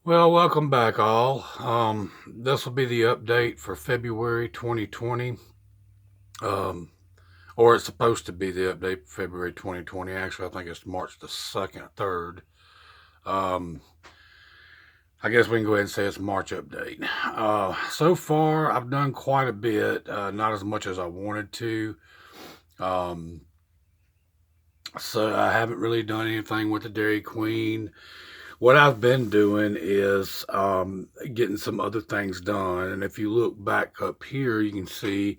Well, welcome back all. This will be the update for February 2020. Um, or it's supposed to be the update for February 2020. Actually, I think it's March the 2nd, 3rd. Um, I guess we can go ahead and say it's March update. So far, I've done quite a bit, not as much as I wanted to. Um, so I haven't really done anything with the Dairy Queen. What I've been doing is getting some other things done. And if you look back up here, you can see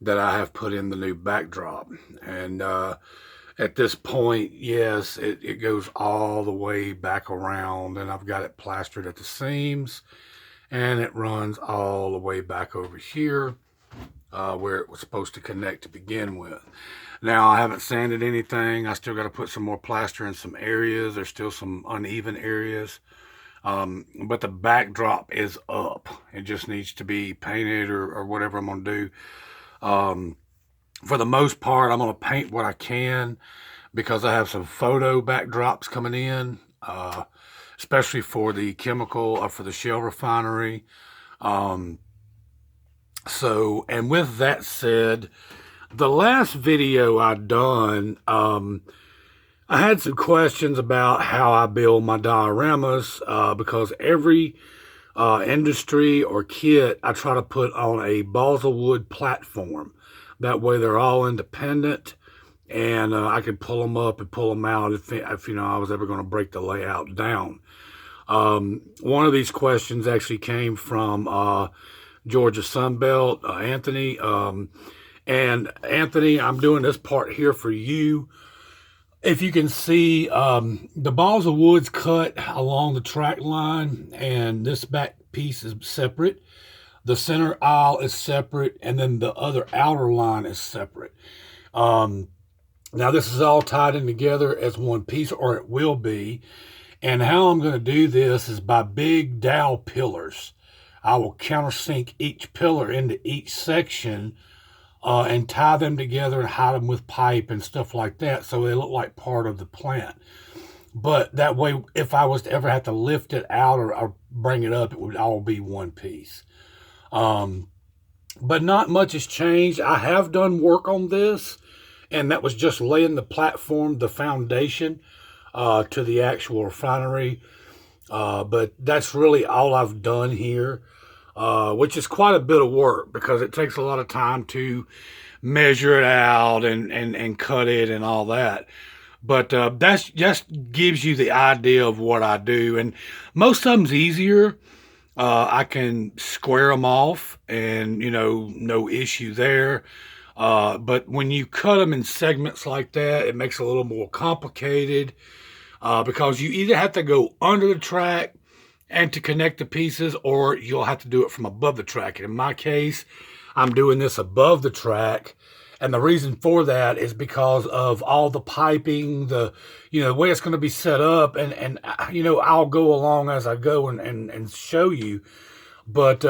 that I have put in the new backdrop. And at this point, yes, it goes all the way back around, and I've got it plastered at the seams, and it runs all the way back over here where it was supposed to connect to begin with. Now, I haven't sanded anything. I still got to put some more plaster in some areas. There's still some uneven areas. But the backdrop is up. It just needs to be painted or whatever I'm going to do. For the most part, I'm going to paint what I can because I have some photo backdrops coming in, especially for the chemical or for the shell refinery. And with that said, the last video I done, I had some questions about how I build my dioramas because every industry or kit I try to put on a balsa wood platform. That way they're all independent, and I can pull them up and pull them out if I was ever going to break the layout down. One of these questions actually came from Georgia Sunbelt, Anthony. And Anthony, I'm doing this part here for you. If you can see, the balsa wood's cut along the track line, and this back piece is separate. The center aisle is separate, and then the other outer line is separate. Now this is all tied in together as one piece, or it will be. And how I'm going to do this is by big dowel pillars. I will countersink each pillar into each section and tie them together and hide them with pipe and stuff like that so they look like part of the plant. But that way, if I was to ever have to lift it out or bring it up, it would all be one piece. But not much has changed. I have done work on this, and that was just laying the platform, the foundation to the actual refinery. But that's really all I've done here. Which is quite a bit of work because it takes a lot of time to measure it out and cut it and all that. But that's just gives you the idea of what I do. And most of them's easier. I can square them off and, no issue there. But when you cut them in segments like that, it makes it a little more complicated because you either have to go under the track and to connect the pieces, or you'll have to do it from above the track. And in my case, I'm doing this above the track. And the reason for that is because of all the piping, the way it's going to be set up. And I'll go along as I go and show you. But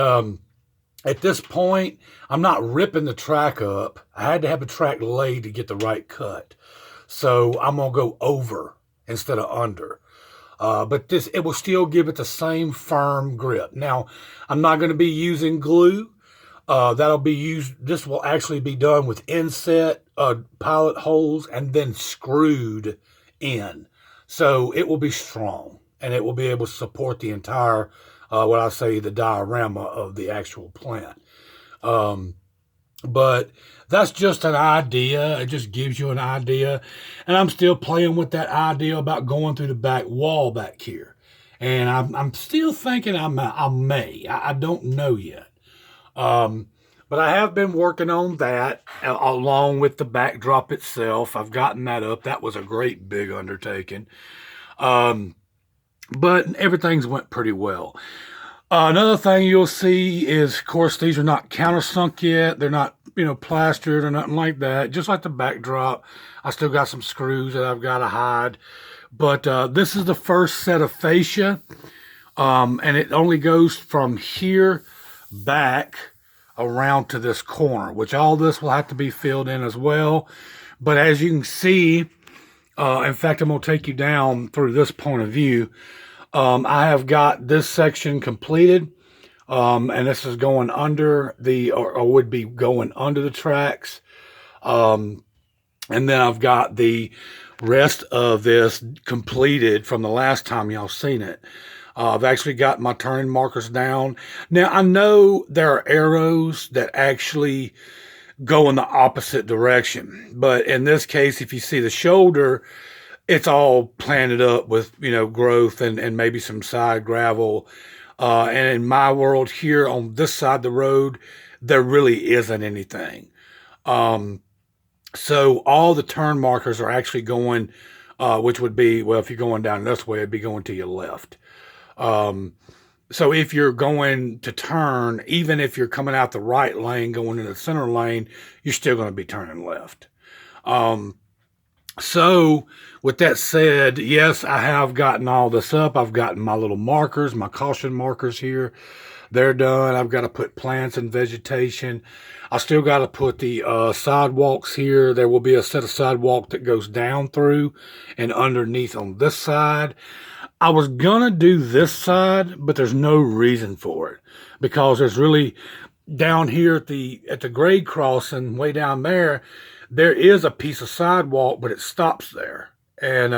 at this point, I'm not ripping the track up. I had to have the track laid to get the right cut. So I'm going to go over instead of under. But it will still give it the same firm grip. Now, I'm not going to be using glue. This will actually be done with inset pilot holes and then screwed in. So it will be strong, and it will be able to support the entire, the diorama of the actual plant. But that's just an idea. It just gives you an idea. And I'm still playing with that idea about going through the back wall back here. And I'm still thinking I may. I don't know yet. But I have been working on that along with the backdrop itself. I've gotten that up. That was a great big undertaking. But everything's went pretty well. Another thing you'll see is, of course, these are not countersunk yet. They're not, plastered or nothing like that. Just like the backdrop, I still got some screws that I've got to hide. But this is the first set of fascia, and it only goes from here back around to this corner, which all this will have to be filled in as well. But as you can see, in fact, I'm going to take you down through this point of view. I have got this section completed, and this is going under or would be going under the tracks. And then I've got the rest of this completed from the last time y'all seen it. I've actually got my turning markers down. Now, I know there are arrows that actually go in the opposite direction, but in this case, if you see the shoulder, it's all planted up with, growth and maybe some side gravel. And in my world here on this side of the road, there really isn't anything. So all the turn markers are actually going, which would be, well, if you're going down this way, it'd be going to your left. So if you're going to turn, even if you're coming out the right lane, going into the center lane, you're still going to be turning left. So with that said, yes, I have gotten all this up. I've gotten my little markers, my caution markers here. They're done. I've got to put plants and vegetation. I still got to put the sidewalks here. There will be a set of sidewalk that goes down through and underneath on this side. I was gonna do this side, but there's no reason for it because there's really down here at the grade crossing way down there is a piece of sidewalk, but it stops there. And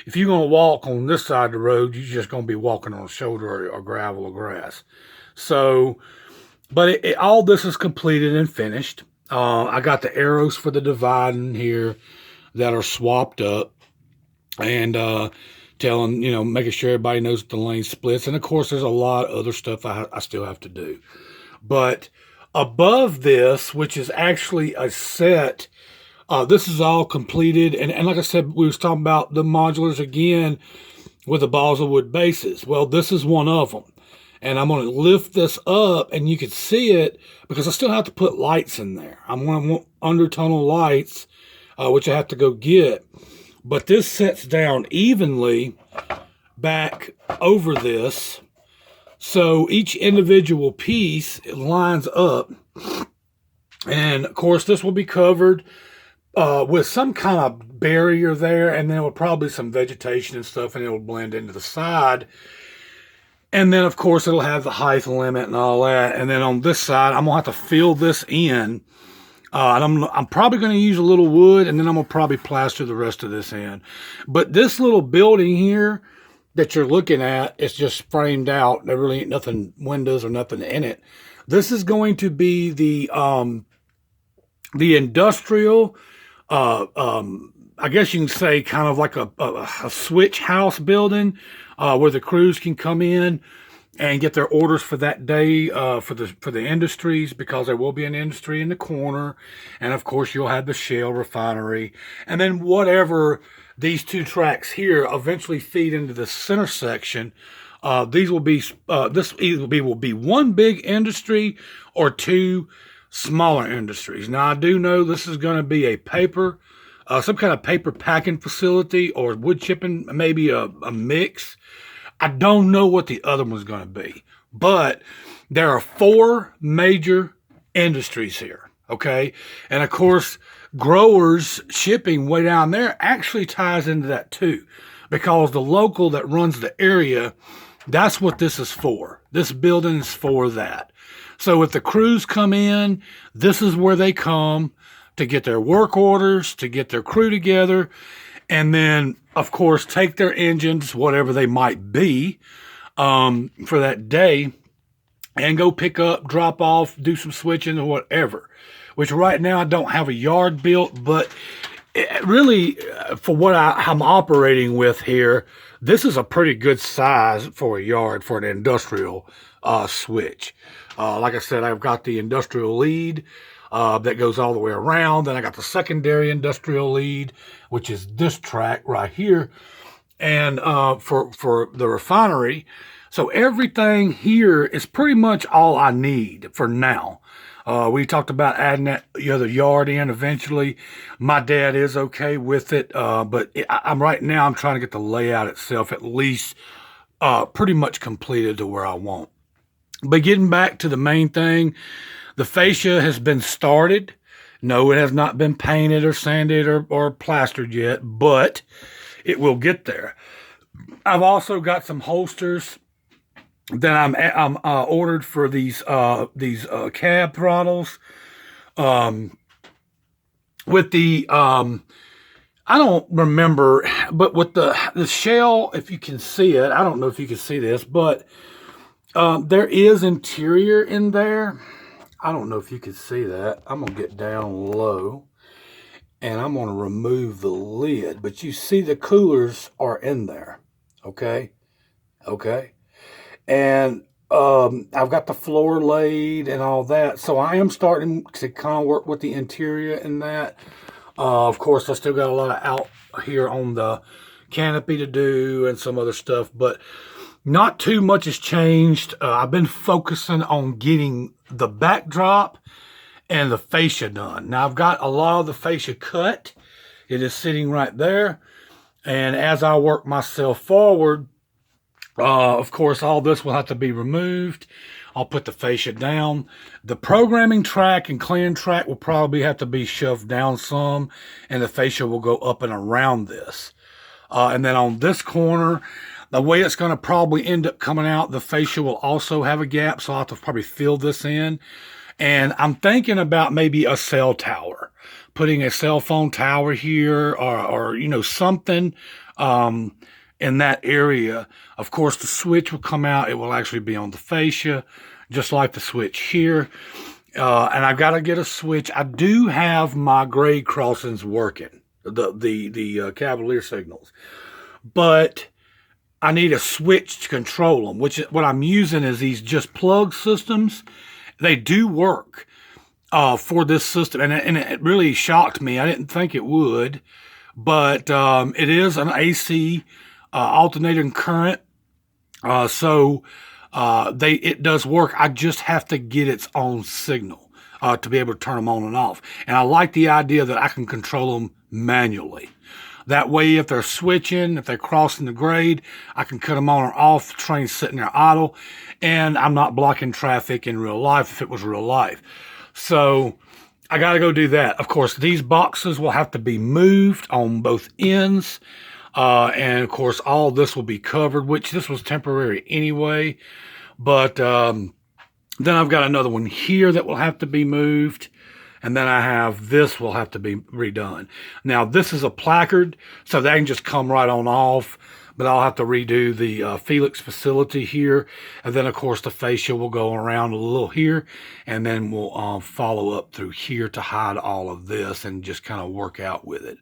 if you're gonna walk on this side of the road, you're just gonna be walking on a shoulder or gravel or grass. So, but all this is completed and finished. I got the arrows for the dividing here that are swapped up, and telling, making sure everybody knows the lane splits. And of course, there's a lot of other stuff I still have to do. But above this, which is actually a set, this is all completed. And like I said, we was talking about the modulars again with the balsa wood bases. Well, this is one of them. And I'm going to lift this up, and you can see it because I still have to put lights in there. I'm going to want undertunnel lights, which I have to go get. But this sets down evenly back over this. So each individual piece lines up. And of course, this will be covered with some kind of barrier there. And then with probably some vegetation and stuff, and it'll blend into the side. And then, of course, it'll have the height limit and all that. And then on this side, I'm going to have to fill this in. And I'm probably going to use a little wood, and then I'm going to probably plaster the rest of this in. But this little building here that you're looking at, it's just framed out. There really ain't nothing, windows or nothing in it. This is going to be the industrial, I guess you can say kind of like a switch house building where the crews can come in and get their orders for that day for the industries, because there will be an industry in the corner. And of course, you'll have the shale refinery. And then whatever these two tracks here eventually feed into the center section, these will be, this either will be one big industry or two smaller industries. Now, I do know this is going to be a paper, some kind of paper packing facility or wood chipping, maybe a mix. I don't know what the other one's going to be, but there are 4 major industries here, okay? And of course, growers shipping way down there actually ties into that too, because the local that runs the area, that's what this is for. This building is for that. So if the crews come in, this is where they come to get their work orders, to get their crew together, and then, of course, take their engines, whatever they might be, for that day, and go pick up, drop off, do some switching or whatever. Which right now I don't have a yard built, but really, for what I'm operating with here, this is a pretty good size for a yard for an industrial switch. Like I said, I've got the industrial lead that goes all the way around. Then I got the secondary industrial lead, which is this track right here, and for the refinery. So everything here is pretty much all I need for now. We talked about adding that other yard in eventually. My dad is okay with it, but I'm right now I'm trying to get the layout itself at least pretty much completed to where I want. But getting back to the main thing, the fascia has been started. No, it has not been painted or sanded or plastered yet, but it will get there. I've also got some holsters that I'm ordered for these cab throttles. Um, with the I don't remember, but with the shell, if you can see it, I don't know if you can see this, but there is interior in there. I don't know if you can see that. I'm gonna get down low and I'm gonna remove the lid, but you see the coolers are in there. Okay, okay, and I've got the floor laid and all that, so I am starting to kind of work with the interior in that. Of course, I still got a lot of out here on the canopy to do and some other stuff, but not too much has changed. I've been focusing on getting the backdrop and the fascia done. Now, I've got a lot of the fascia cut. It is sitting right there. And as I work myself forward, of course, all this will have to be removed. I'll put the fascia down. The programming track and clearing track will probably have to be shoved down some, and the fascia will go up and around this. And then on this corner, the way it's going to probably end up coming out, the fascia will also have a gap, so I'll have to probably fill this in. And I'm thinking about maybe a cell tower, putting a cell phone tower here, or you know, something in that area. Of course, the switch will come out. It will actually be on the fascia, just like the switch here. And I've got to get a switch. I do have my grade crossings working, the Cavalier signals, but I need a switch to control them, which is what I'm using is these just plug systems. They do work for this system, and it really shocked me. I didn't think it would, but it is an AC alternating current, so it does work. I just have to get its own signal to be able to turn them on and off. And I like the idea that I can control them manually. That way, if they're switching, if they're crossing the grade, I can cut them on or off. The train's sitting there idle, and I'm not blocking traffic in real life if it was real life. So I got to go do that. Of course, these boxes will have to be moved on both ends. And of course, all this will be covered, which this was temporary anyway. But then I've got another one here that will have to be moved. And then I have this will have to be redone. Now, this is a placard, so that can just come right on off. But I'll have to redo the Felix facility here. And then, of course, the fascia will go around a little here. And then we'll follow up through here to hide all of this and just kind of work out with it.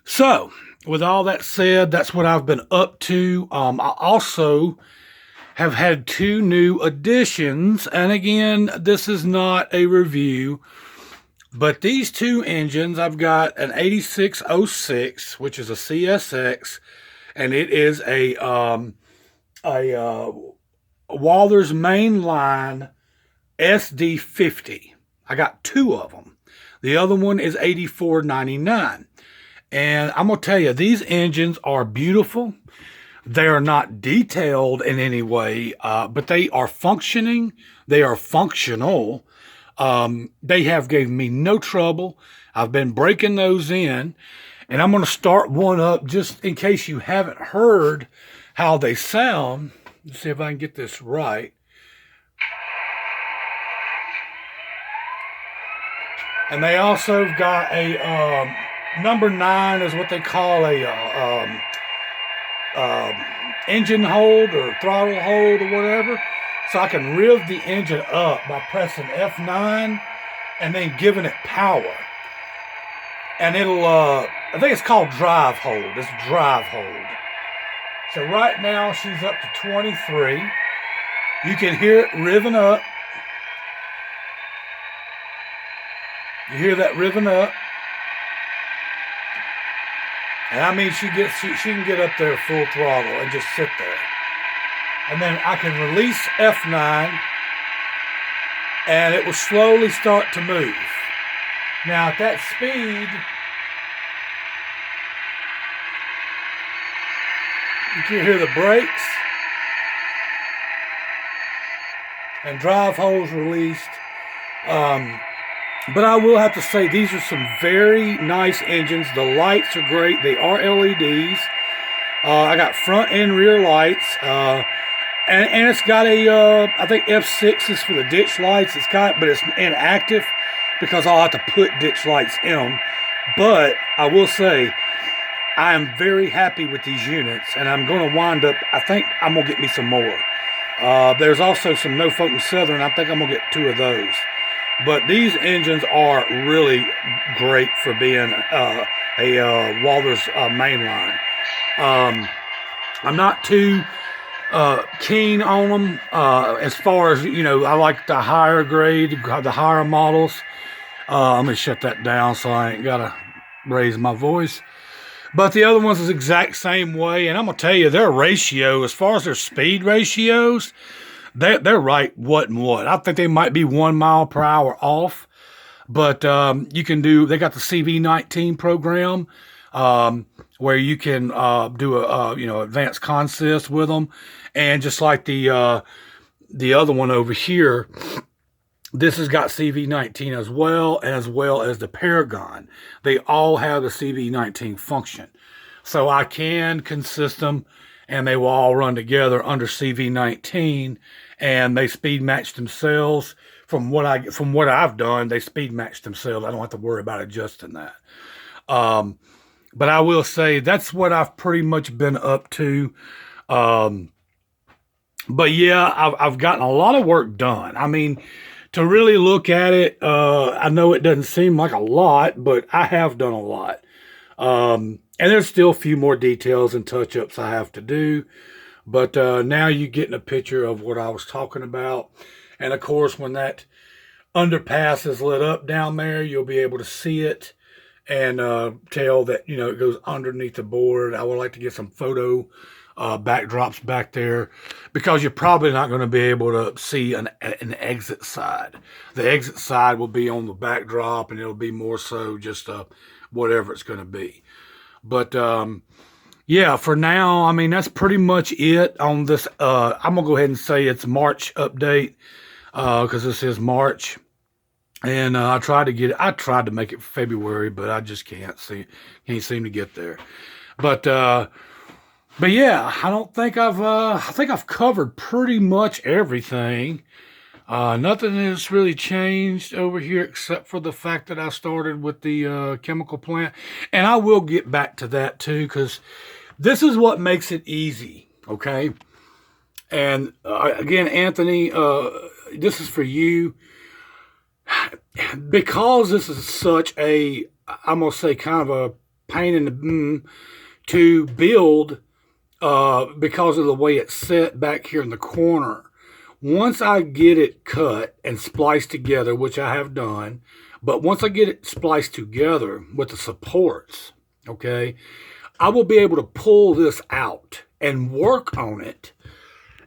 So, with all that said, that's what I've been up to. I also have had 2 new additions. And again, this is not a review. But these 2 engines, I've got an 8606, which is a CSX, and it is a Walther's mainline SD50. I got 2 of them. The other one is 8499. And I'm going to tell you, these engines are beautiful. They are not detailed in any way, but they are functioning. They are functional. They have gave me no trouble. I've been breaking those in, and I'm going to start one up just in case you haven't heard how they sound. Let's see if I can get this right. And they also got a number 9 is what they call a engine hold or throttle hold or whatever. So I can rev the engine up by pressing F9 and then giving it power. And it'll, I think it's called drive hold. It's drive hold. So right now she's up to 23. You can hear it revving up. You hear that revving up. And I mean, she can get up there full throttle and just sit there. And then I can release F9 and it will slowly start to move. Now at that speed, you can hear the brakes and drive hose released. But I will have to say these are some very nice engines. The lights are great. They are LEDs. I got front and rear lights. And it's got a, I think F6 is for the ditch lights. But it's inactive because I'll have to put ditch lights in them. But I will say, I am very happy with these units, and I'm going to wind up, I think I'm going to get me some more. There's also some Norfolk and Southern. I think I'm going to get 2 of those. But these engines are really great for being a Walters mainline. I'm not too keen on them as far as, you know, I like the higher grade, the higher models. I'm going to shut that down so I ain't got to raise my voice. But the other ones is the exact same way. And I'm going to tell you, their ratio, as far as their speed ratios, they're right what and what. I think they might be 1 mile per hour off. But you can do, they got the CV19 program where you can do a, you know, advanced consist with them. And just like the other one over here, this has got CV19 as well as the Paragon. They all have the CV19 function. So I can consist them, and they will all run together under CV19, and they speed match themselves. From what I've done, they speed match themselves. I don't have to worry about adjusting that. But I will say that's what I've pretty much been up to. But yeah, I've gotten a lot of work done. I mean, to really look at it, I know it doesn't seem like a lot, but I have done a lot. And there's still a few more details and touch-ups I have to do. But now you're getting a picture of what I was talking about. And of course, when that underpass is lit up down there, you'll be able to see it and tell that, you know, it goes underneath the board. I would like to get some photo backdrops back there, because you're probably not going to be able to see an exit side. The exit side will be on the backdrop, and it'll be more so just whatever it's going to be. But yeah, for now, I mean, that's pretty much it on this. I'm going to go ahead and say it's March update, because this is March. And I tried to make it February, but I just can't seem to get there. But yeah, I think I've covered pretty much everything. Nothing has really changed over here except for the fact that I started with the chemical plant. And I will get back to that too, because this is what makes it easy, okay? And again, Anthony, this is for you. Because this is such a, I'm going to say kind of a pain in the to build, because of the way it's set back here in the corner. Once I get it cut and spliced together, which I have done, but once I get it spliced together with the supports, okay, I will be able to pull this out and work on it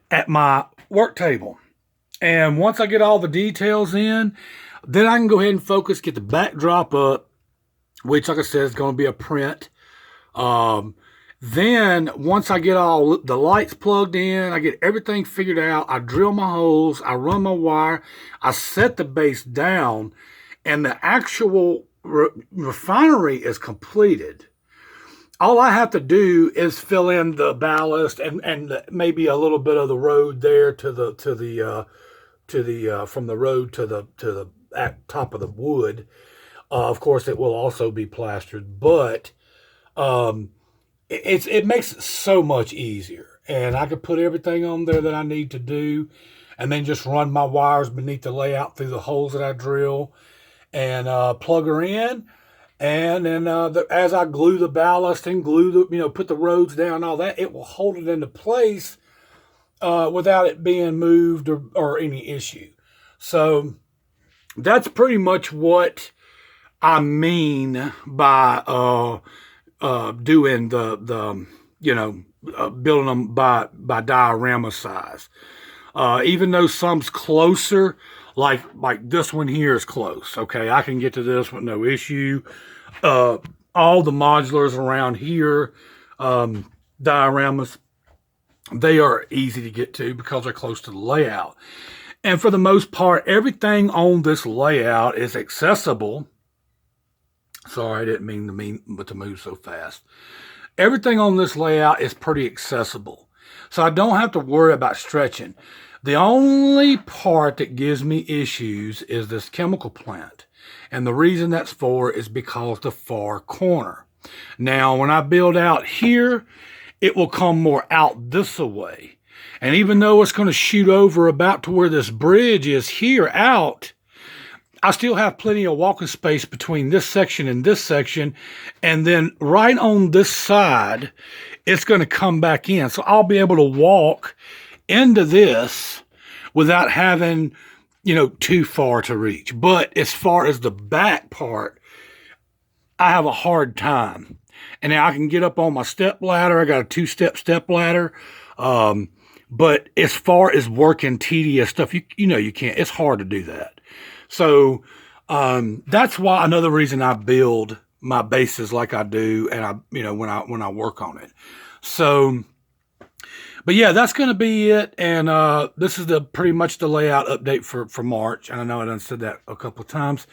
at my work table. And once I get all the details in, then I can go ahead and focus, get the backdrop up, which, like I said, is going to be a print. Then, once I get all the lights plugged in, I get everything figured out, I drill my holes, I run my wire, I set the base down, and the actual refinery is completed. All I have to do is fill in the ballast and maybe a little bit of the road there from the road to the top of the wood. Of course, it will also be plastered, but it makes it so much easier. And I could put everything on there that I need to do, and then just run my wires beneath the layout through the holes that I drill, and plug her in. And then as I glue the ballast and put the roads down and all that, it will hold it into place without it being moved or any issue. So that's pretty much what I mean by doing the building them by diorama size. Even though some's closer, like this one here is close. Okay, I can get to this with no issue. All the modulars around here, dioramas, they are easy to get to because they're close to the layout. And for the most part, everything on this layout is accessible. Sorry, I didn't mean to move so fast. Everything on this layout is pretty accessible. So I don't have to worry about stretching. The only part that gives me issues is this chemical plant. And the reason that's for is because the far corner. Now, when I build out here, it will come more out this way. And even though it's going to shoot over about to where this bridge is here out, I still have plenty of walking space between this section and this section. And then right on this side, it's going to come back in. So I'll be able to walk into this without having, too far to reach. But as far as the back part, I have a hard time. And now I can get up on my step ladder. I got a 2-step ladder. But as far as working tedious stuff, you can't. It's hard to do that. So that's why another reason I build my bases like I do, and when I work on it. So, but yeah, that's going to be it. And this is pretty much the layout update for March. And I know I done said that a couple of times,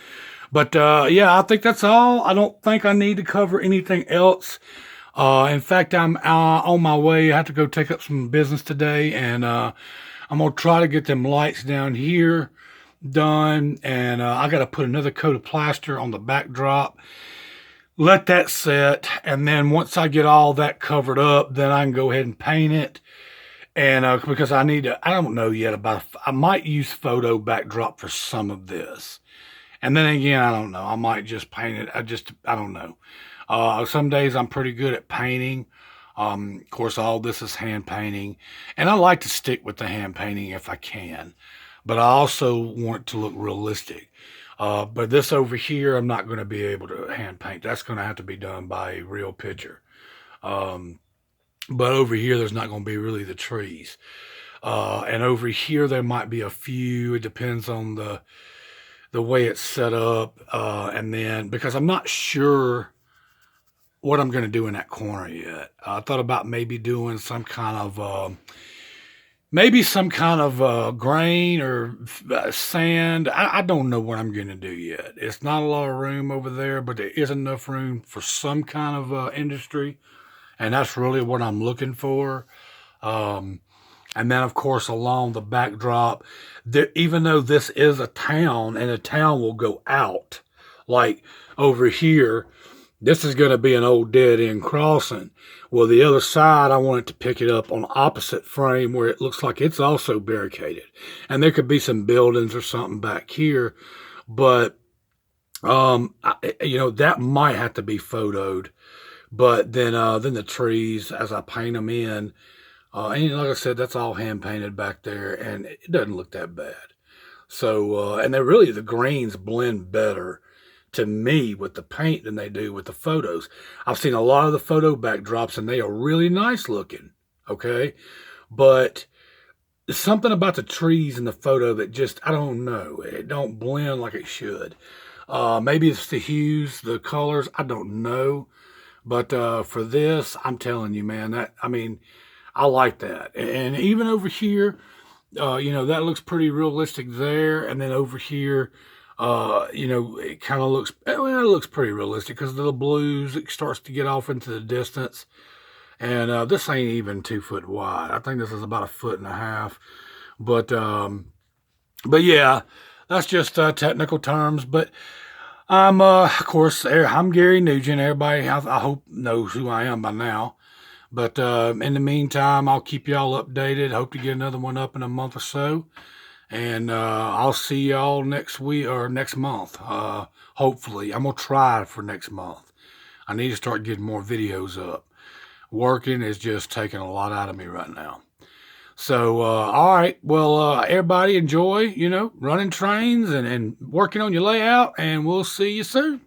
but yeah, I think that's all. I don't think I need to cover anything else. In fact, I'm on my way. I have to go take up some business today, and I'm gonna try to get them lights down here done, and I got to put another coat of plaster on the backdrop, let that set, and then once I get all that covered up, then I can go ahead and paint it. And because I don't know yet I might use photo backdrop for some of this, and then again, I don't know, I might just paint it. I don't know. Some days I'm pretty good at painting. Of course, all this is hand painting, and I like to stick with the hand painting if I can. But I also want to look realistic. But this over here, I'm not going to be able to hand paint. That's going to have to be done by a real picture. But over here, there's not going to be really the trees. And over here, there might be a few. It depends on the way it's set up. And then, because I'm not sure what I'm going to do in that corner yet. I thought about maybe doing some kind of... grain or sand. I don't know what I'm going to do yet. It's not a lot of room over there, but there is enough room for some kind of industry. And that's really what I'm looking for. And then, of course, along the backdrop, even though this is a town, and a town will go out, like over here, this is going to be an old dead-end crossing. Well, the other side, I want it to pick it up on opposite frame where it looks like it's also barricaded. And there could be some buildings or something back here. But, that might have to be photoed. But then the trees, as I paint them in, and like I said, that's all hand-painted back there. And it doesn't look that bad. So, and the greens blend better to me with the paint than they do with the photos. I've seen a lot of the photo backdrops, and they are really nice looking, okay? But something about the trees in the photo that just, I don't know, it don't blend like it should. Maybe it's the hues, the colors, I don't know. But for this, I'm telling you, man, I like that. And even over here, that looks pretty realistic there. And then over here, it kind of looks, it looks pretty realistic because the blues, it starts to get off into the distance. And this ain't even 2 foot wide. I think this is about 1.5 feet. But yeah, that's just technical terms. But of course, I'm Gary Nugent. Everybody, I hope, knows who I am by now. But in the meantime, I'll keep y'all updated. Hope to get another one up in a month or so. And I'll see y'all next week or next month. Hopefully. I'm going to try for next month. I need to start getting more videos up. Working is just taking a lot out of me right now. So, all right. Well, everybody enjoy, running trains and working on your layout. And we'll see you soon.